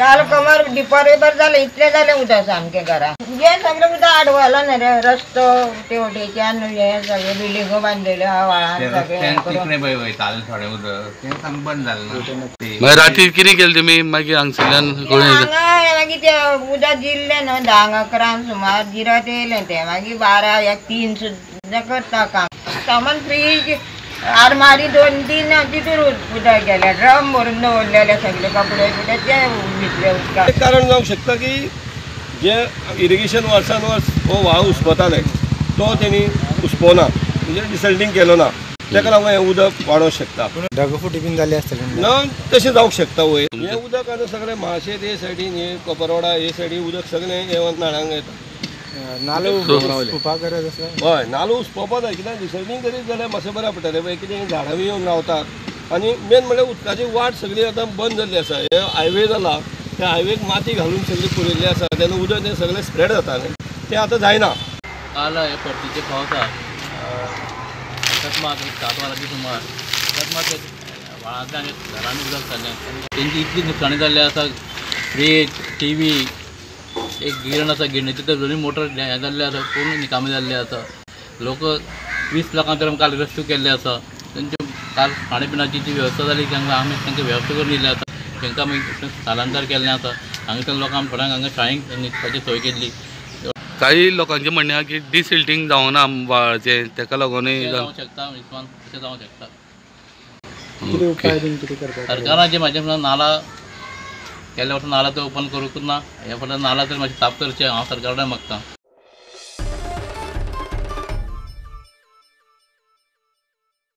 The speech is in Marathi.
काल कमर डिपर झालं इतले झाले उदक सामके घरा हे सगळे उदक आडवलं ना रे रस्तो तेवटेच्यान हे सगळे बिल्डिंगो बांधलेल्यो हा व्हाळान बंद झालं मागीर राती कितें केलें तुमी मागीर हांगसरल्यान मागीर ते उदक जिरले न्हू 10-11 सुमार जिरत येयले ते मागीर 12-1-3 सुद्दां करता काम सामान फ्रीज आरमारी 2-3 तितून उदक गेले ड्रम भरून दवरलेले सगळे कपडे बिडे ते भितले उदकाक कारण जावंक शकता की जे इरिगेशन वर्सान वर्स हो व्हाळ हुस्पताले तो तेणी हुस्पोना म्हणजे डिसल्टींग केलो ना तेका लागून हें उदक वाडोवंक शकता ढगफुटी बीन जाली आसतली ना तशें जावंक शकता वयर हें उदक आतां सगळें म्हाशेत हे सायडीन हे कोपरवाडा हे सायडीन उदक सगळें हे नाळांक येता नालो हुस्पोवपा गरज आसा हय नालो हुस्पोवपा जाय कित्याक डिसल्टींग करीत जाल्यार मातशें बरें पडटलें पळय कितें झाडां बी येवन रावतात आनी मेन म्हणल्यार उदकाची वाट सगळी आतां बंद जाल्ली आसा हे हायवे जाला त्या हायवेक माती घालून सगळी पुरयल्ली आसा तेन्ना उदक तें सगळें स्प्रेड जाता न्ही तें आतां जायना काल हे परतीचे पावसाक अकस्मात 7 वरांची सुमार अकस्मात व्हाळांतल्यान आनी घरांनी उदक जाल्लें तेंची इतली नुकसाणी जाल्ली आसा फ्रीज TV एक गिरण आसा गिरणीची तर दोनूय मोटर हे जाल्ले आसा पूर्ण निकामी जाल्ले आसा लोक 20 लोकांक तर काल रेस्क्यू केल्ले आसा तेंचे काल खाणे पिणाची जी वेवस्था जाली तांकां आमी तांकां वेवस्था करून दिल्ली आसा तांकां मागीर स्थलांतर केल्लें आसा हांगासर लोकांक थोड्यांक हांगा शाळेंत न्हिदपाची सोय केल्ली काही लोकांचें म्हणणें आसा की डिसिल्टींग जावना व्हाळाचें तेका लागूनय जावंक शकता विस्वान तशें जावंक शकता कितें उपाय बीन कितें करपाक सरकारान म्हाजे म्हणून नाला गेल्या वर्सा नाला तो ओपन करूंक ना ह्या फावट नाला तर मातशें साफ करचें हांव सरकारा मागतां